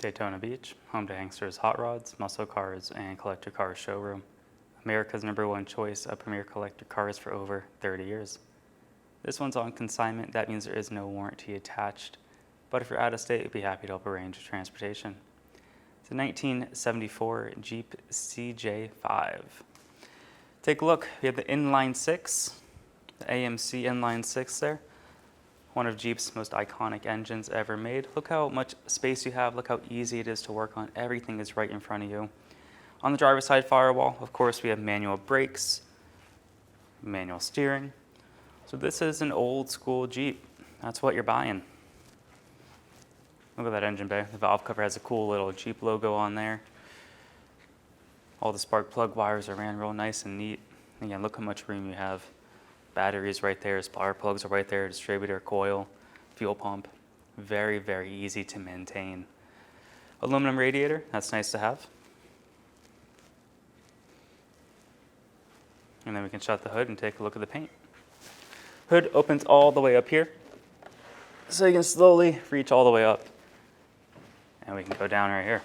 Daytona Beach, home to Hanksters hot rods, muscle cars, and collector cars showroom. America's #1 choice of premier collector cars for over 30 years. This one's on consignment, that means there is no warranty attached. But if you're out of state, we'd be happy to help arrange transportation. It's a 1974 Jeep CJ-5. Take a look, we have the inline 6, the AMC inline 6 there. One of Jeep's most iconic engines ever made. Look how much space you have, look how easy it is to work on. Everything is right in front of you. On the driver's side firewall, of course, we have manual brakes, manual steering. So this is an old school Jeep. That's what you're buying. Look at that engine bay. The valve cover has a cool little Jeep logo on there. All the spark plug wires are ran real nice and neat. Again, look how much room you have. Batteries right there, spark plugs are right there, distributor, coil, fuel pump. Very, very easy to maintain. Aluminum radiator, that's nice to have. And then we can shut the hood and take a look at the paint. Hood opens all the way up here. So you can slowly reach all the way up. And we can go down right here.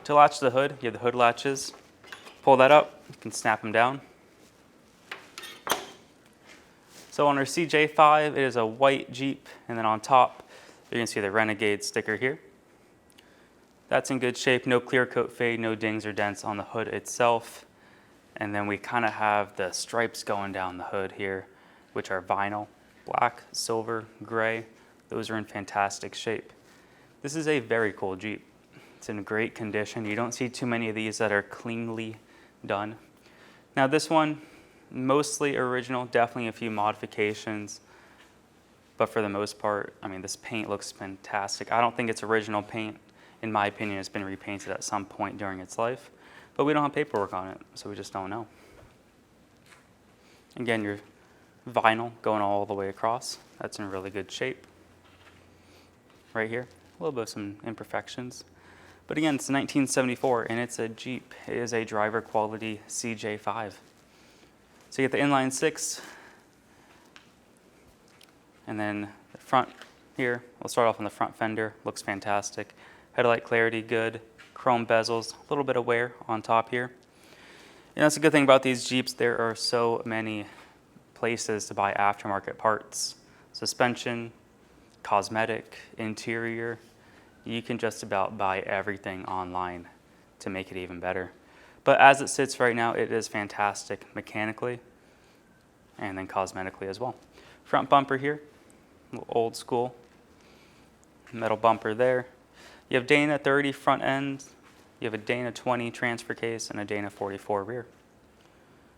To latch the hood, you have the hood latches. Pull that up, you can snap them down. So on our CJ-5, it is a white Jeep, and then on top, you're gonna see the Renegade sticker here. That's in good shape, no clear coat fade, no dings or dents on the hood itself. And then we kind of have the stripes going down the hood here, which are vinyl, black, silver, gray. Those are in fantastic shape. This is a very cool Jeep. It's in great condition. You don't see too many of these that are cleanly done. Now this one, mostly original, definitely a few modifications, but for the most part, I mean, this paint looks fantastic. I don't think it's original paint. In my opinion, it's been repainted at some point during its life, but we don't have paperwork on it, so we just don't know. Again, your vinyl going all the way across. That's in really good shape. Right here, a little bit of some imperfections. But again, it's 1974, and it's a Jeep. It is a driver quality CJ-5. So you get the inline 6, and then the front here, we'll start off on the front fender, looks fantastic. Headlight clarity, good. Chrome bezels, a little bit of wear on top here. And that's a good thing about these Jeeps, there are so many places to buy aftermarket parts. Suspension, cosmetic, interior, you can just about buy everything online to make it even better. But as it sits right now, it is fantastic mechanically and then cosmetically as well. Front bumper here, old school, metal bumper there. You have Dana 30 front end, you have a Dana 20 transfer case, and a Dana 44 rear.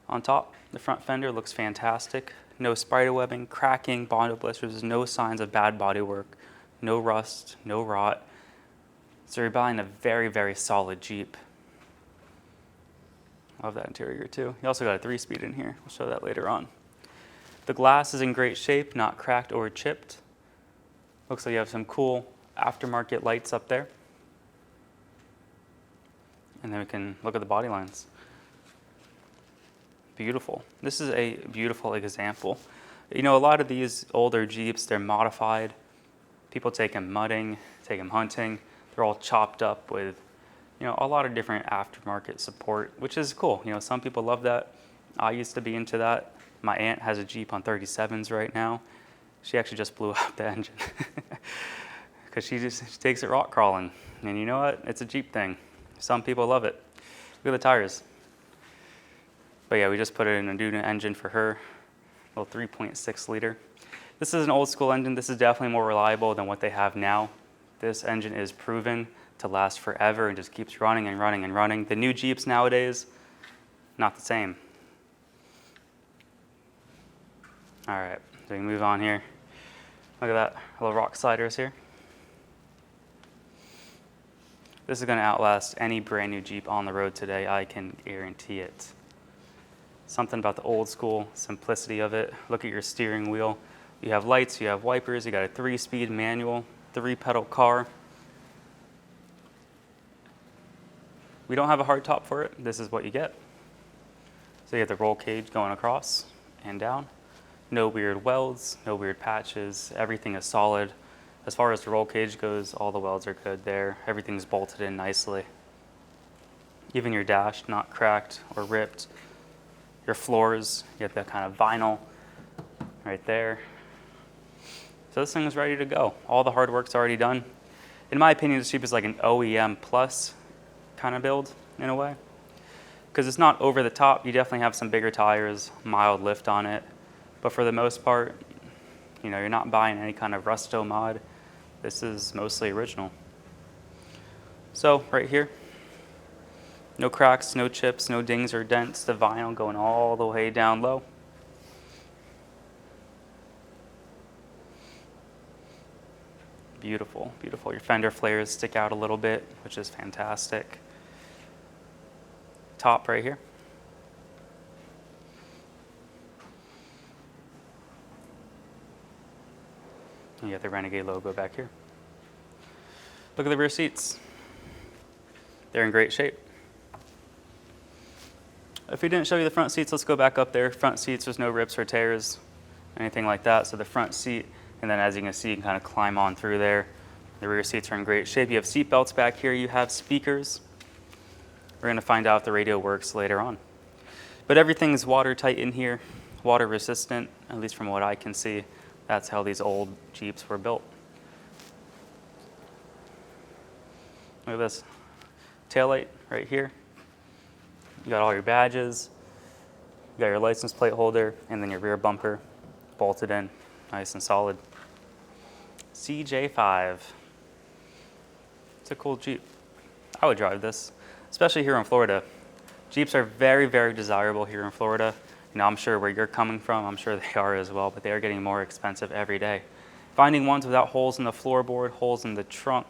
On top, the front fender looks fantastic. No spider webbing, cracking, Bondo blisters, no signs of bad bodywork, no rust, no rot. So you're buying a very, very solid Jeep. Love that interior too. You also got a 3-speed in here. We'll show that later on. The glass is in great shape, not cracked or chipped. Looks like you have some cool aftermarket lights up there. And then we can look at the body lines. Beautiful. This is a beautiful example. You know, a lot of these older Jeeps, they're modified. People take them mudding, take them hunting. They're all chopped up with, you know, a lot of different aftermarket support, which is cool. You know, some people love that. I used to be into that. My aunt has a Jeep on 37s right now. She actually just blew out the engine because she takes it rock crawling. And you know what? It's a Jeep thing. Some people love it. Look at the tires. But yeah, we just put it in a new engine for her, a little 3.6 liter. This is an old school engine. This is definitely more reliable than what they have now. This engine is proven to last forever and just keeps running and running and running. The new Jeeps nowadays, not the same. All right, so we can move on here. Look at that, little rock sliders here. This is gonna outlast any brand new Jeep on the road today, I can guarantee it. Something about the old school simplicity of it. Look at your steering wheel. You have lights, you have wipers, you got a 3-speed manual, 3-pedal car. We don't have a hard top for it. This is what you get. So you have the roll cage going across and down. No weird welds, no weird patches. Everything is solid. As far as the roll cage goes, all the welds are good there. Everything's bolted in nicely. Even your dash, not cracked or ripped. Your floors, you have that kind of vinyl right there. So this thing is ready to go. All the hard work's already done. In my opinion, this Jeep is like an OEM plus kind of build in a way. Because it's not over the top. You definitely have some bigger tires, mild lift on it. But for the most part, you know, you're not buying any kind of resto mod. This is mostly original. So right here, no cracks, no chips, no dings or dents. The vinyl going all the way down low. Beautiful, beautiful. Your fender flares stick out a little bit, which is fantastic. Top right here. And you have the Renegade logo back here. Look at the rear seats. They're in great shape. If we didn't show you the front seats, let's go back up there. Front seats, there's no rips or tears, anything like that. So the front seat, and then as you can see, you can kind of climb on through there. The rear seats are in great shape. You have seat belts back here. You have speakers. We're going to find out if the radio works later on. But everything is watertight in here, water resistant, at least from what I can see. That's how these old Jeeps were built. Look at this taillight right here. You got all your badges. You got your license plate holder, and then your rear bumper bolted in, nice and solid. CJ-5. It's a cool Jeep. I would drive this, especially here in Florida. Jeeps are very, very desirable here in Florida. You know, I'm sure where you're coming from, I'm sure they are as well, but they are getting more expensive every day. Finding ones without holes in the floorboard, holes in the trunk,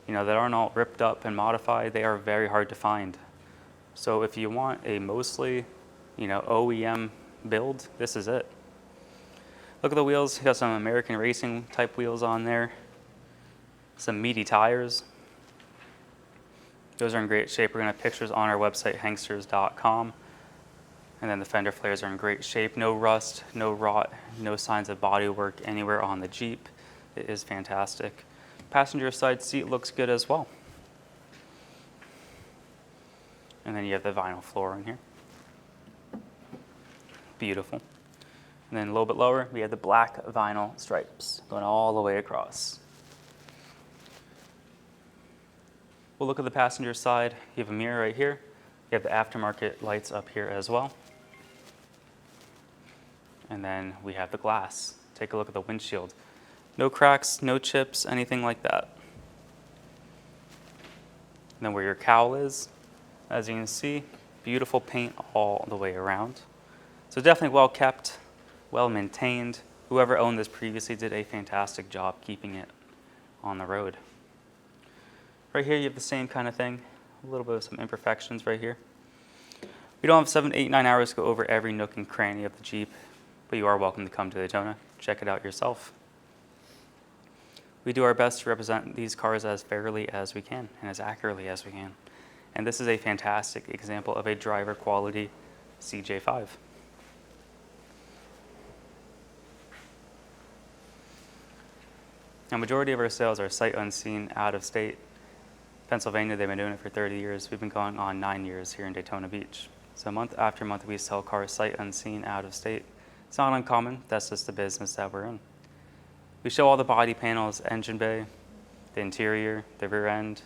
you know, that aren't all ripped up and modified, they are very hard to find. So if you want a mostly, you know, OEM build, this is it. Look at the wheels. You got some American racing type wheels on there. Some meaty tires. Those are in great shape. We're going to have pictures on our website, hanksters.com. And then the fender flares are in great shape. No rust, no rot, no signs of body work anywhere on the Jeep. It is fantastic. Passenger side seat looks good as well. And then you have the vinyl floor in here. Beautiful. And then a little bit lower, we have the black vinyl stripes going all the way across. We'll look at the passenger side. You have a mirror right here. You have the aftermarket lights up here as well. And then we have the glass. Take a look at the windshield. No cracks, no chips, anything like that. And then where your cowl is, as you can see, beautiful paint all the way around. So definitely well kept, well maintained. Whoever owned this previously did a fantastic job keeping it on the road. Right here you have the same kind of thing, a little bit of some imperfections right here. We don't have 7, 8, 9 hours to go over every nook and cranny of the Jeep, but you are welcome to come to Daytona, check it out yourself. We do our best to represent these cars as fairly as we can and as accurately as we can. And this is a fantastic example of a driver quality CJ-5. Now, majority of our sales are sight unseen, out of state. Pennsylvania, they've been doing it for 30 years. We've been going on 9 years here in Daytona Beach. So month after month, we sell cars sight unseen, out of state. It's not uncommon. That's just the business that we're in. We show all the body panels, engine bay, the interior, the rear end.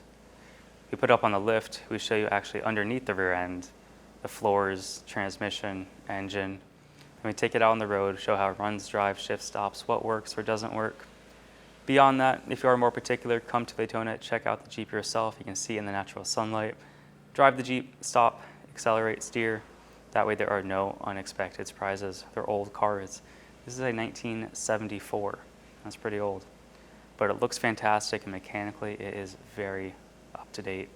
We put up on the lift. We show you actually underneath the rear end, the floors, transmission, engine. And we take it out on the road, show how it runs, drives, shifts, stops, what works or doesn't work. Beyond that, if you are more particular, come to Daytona, check out the Jeep yourself. You can see in the natural sunlight. Drive the Jeep, stop, accelerate, steer. That way there are no unexpected surprises. They're old cars. This is a 1974. That's pretty old. But it looks fantastic, and mechanically it is very up to date.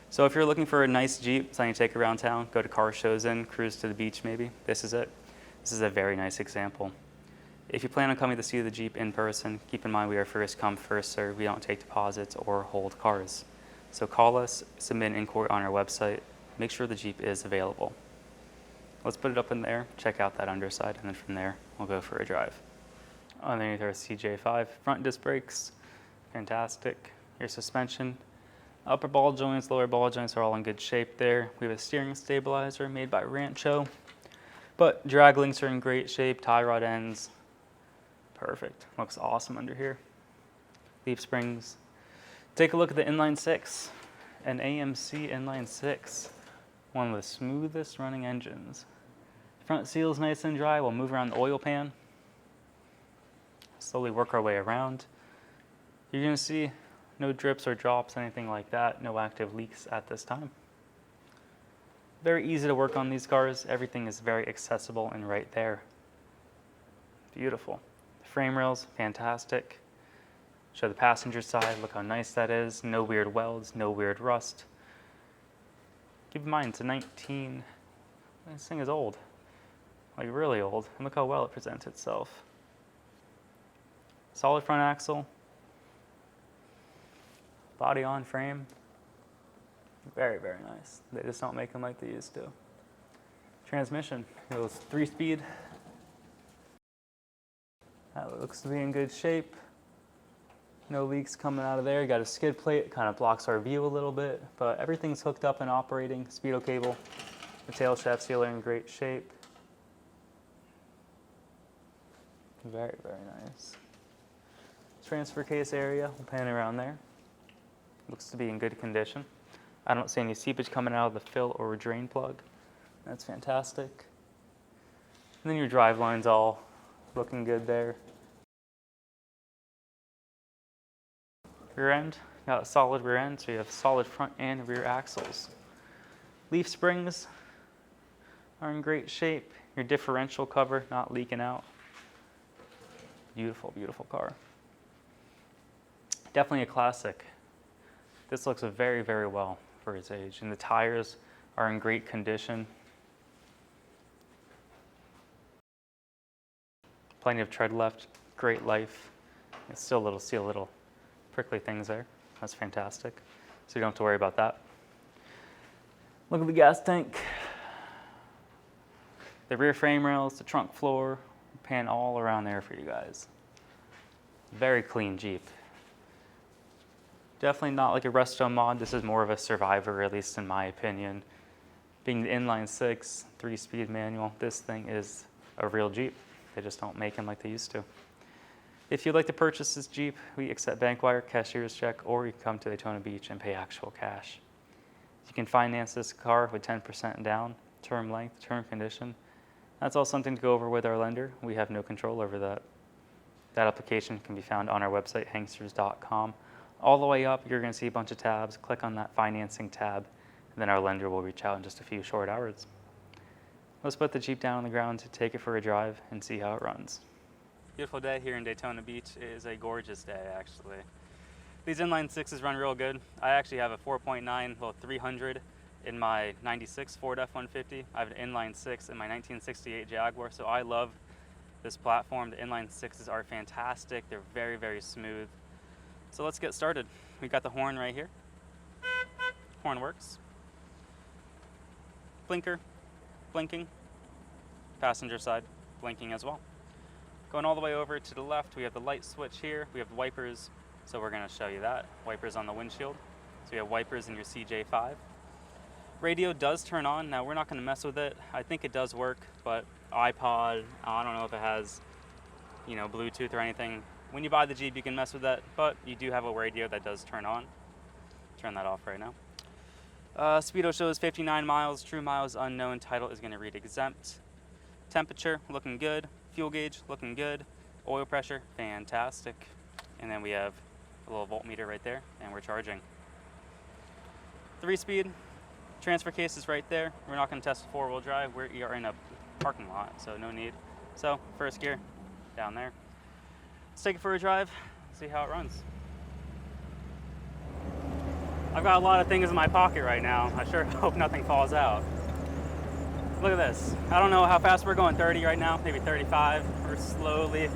So if you're looking for a nice Jeep, something to take around town, go to car shows in, cruise to the beach maybe, this is it. This is a very nice example. If you plan on coming to see the Jeep in person, keep in mind we are first come, first serve. We don't take deposits or hold cars. So call us, submit an inquiry on our website, make sure the Jeep is available. Let's put it up in there, check out that underside, and then from there, we'll go for a drive. Underneath our CJ-5, front disc brakes, fantastic. Your suspension, upper ball joints, lower ball joints are all in good shape there. We have a steering stabilizer made by Rancho, but drag links are in great shape, tie rod ends, perfect. Looks awesome under here. Leaf springs. Take a look at the inline six, an AMC inline six, one of the smoothest running engines. Front seal's nice and dry. We'll move around the oil pan. Slowly work our way around. You're going to see no drips or drops, anything like that. No active leaks at this time. Very easy to work on these cars. Everything is very accessible and right there. Beautiful. Frame rails, fantastic. Show the passenger side. Look how nice that is. No weird welds, no weird rust. Keep in mind, it's a 19. This thing is old. Like really old. And look how well it presents itself. Solid front axle, body on frame, very, very nice. They just don't make them like they used to. Transmission goes 3-speed. That looks to be in good shape. No leaks coming out of there. You got a skid plate, it kind of blocks our view a little bit, but everything's hooked up and operating. Speedo cable, the tail shaft sealer in great shape. Very, very nice. Transfer case area, we'll pan around there. Looks to be in good condition. I don't see any seepage coming out of the fill or drain plug. That's fantastic. And then your drive line's all looking good there. Rear end, got a solid rear end, so you have solid front and rear axles. Leaf springs are in great shape. Your differential cover not leaking out. Beautiful, beautiful car. Definitely a classic. This looks very, very well for its age. And the tires are in great condition. Plenty of tread left, great life. It's still see a little prickly things there. That's fantastic. So you don't have to worry about that. Look at the gas tank. The rear frame rails, the trunk floor, pan all around there for you guys. Very clean Jeep. Definitely not like a resto mod. This is more of a survivor, at least in my opinion. Being the inline 6, 3-speed manual, this thing is a real Jeep. They just don't make them like they used to. If you'd like to purchase this Jeep, we accept bank wire, cashier's check, or you can come to Daytona Beach and pay actual cash. You can finance this car with 10% down, term length, term condition. That's all something to go over with our lender. We have no control over that. That application can be found on our website, hanksters.com. All the way up, you're going to see a bunch of tabs. Click on that financing tab, and then our lender will reach out in just a few short hours. Let's put the Jeep down on the ground to take it for a drive and see how it runs. Beautiful day here in Daytona Beach. It is a gorgeous day, actually. These inline 6s run real good. I actually have a 4.9, well, 300 in my 96 Ford F-150. I have an inline 6 in my 1968 Jaguar, so I love this platform. The inline 6s are fantastic. They're very, very smooth. So let's get started. We've got the horn right here. Horn works. Blinker, blinking. Passenger side, blinking as well. Going all the way over to the left, we have the light switch here. We have wipers, so we're going to show you that. Wipers on the windshield. So you have wipers in your CJ-5. Radio does turn on. Now we're not going to mess with it. I think it does work, but iPod, I don't know if it has, Bluetooth or anything. When you buy the Jeep, you can mess with that, but you do have a radio that does turn on. Turn that off right now. Speedo shows 59 miles, true miles unknown. Title is going to read exempt. Temperature, looking good. Fuel gauge, looking good. Oil pressure, fantastic. And then we have a little voltmeter right there, and we're charging. 3-speed, transfer case is right there. We're not going to test the 4-wheel drive. We are in a parking lot, so no need. So, first gear, down there. Let's take it for a drive, see how it runs. I've got a lot of things in my pocket right now. I sure hope nothing falls out. Look at this. I don't know how fast we're going, 30 right now, maybe 35. We're slowly.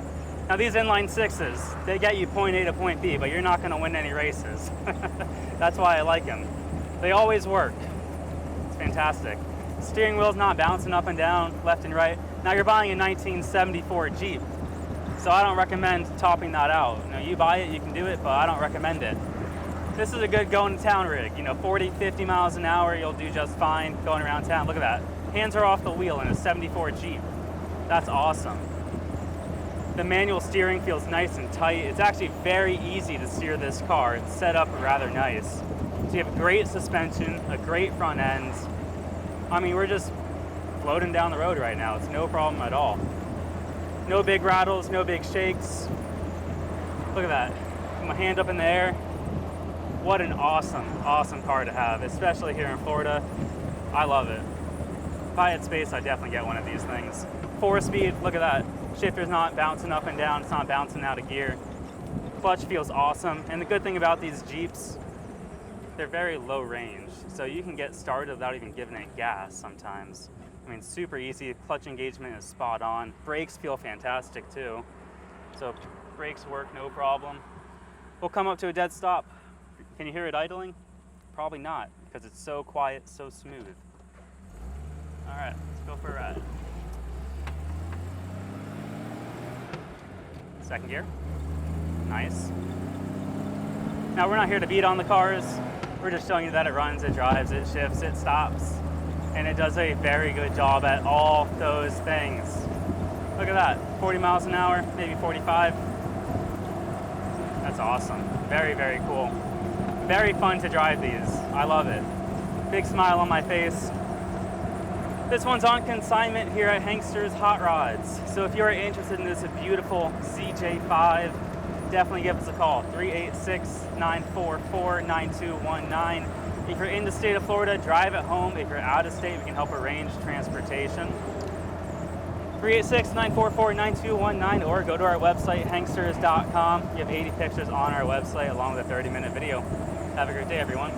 Now these inline 6s, they get you point A to point B, but you're not going to win any races. That's why I like them. They always work. It's fantastic. Steering wheel's not bouncing up and down, left and right. Now you're buying a 1974 Jeep. So I don't recommend topping that out. You know, you buy it, you can do it, but I don't recommend it. This is a good going to town rig. You know, 40, 50 miles an hour, you'll do just fine going around town. Look at that. Hands are off the wheel in a 74 Jeep. That's awesome. The manual steering feels nice and tight. It's actually very easy to steer this car. It's set up rather nice. So you have great suspension, a great front end. I mean, we're just floating down the road right now. It's no problem at all. No big rattles, no big shakes. Look at that. Put my hand up in the air. What an awesome, awesome car to have, especially here in Florida. I love it. If I had space, I'd definitely get one of these things. 4-speed, look at that. Shifter's not bouncing up and down, it's not bouncing out of gear. Clutch feels awesome, and the good thing about these Jeeps, they're very low range, so you can get started without even giving it gas sometimes. I mean, super easy, clutch engagement is spot on. Brakes feel fantastic too. So brakes work, no problem. We'll come up to a dead stop. Can you hear it idling? Probably not, because it's so quiet, so smooth. All right, let's go for a ride. Second gear, nice. Now we're not here to beat on the cars. We're just showing you that it runs, it drives, it shifts, it stops. And it does a very good job at all those things. Look at that, 40 miles an hour, maybe 45. That's awesome, very, very cool. Very fun to drive these, I love it. Big smile on my face. This one's on consignment here at Hanksters Hot Rods. So if you're interested in this beautiful CJ-5, definitely give us a call, 386-944-9219. If you're in the state of Florida, drive it home. If you're out of state, we can help arrange transportation. 386-944-9219, or go to our website, hanksters.com. You have 80 pictures on our website along with a 30-minute video. Have a great day, everyone.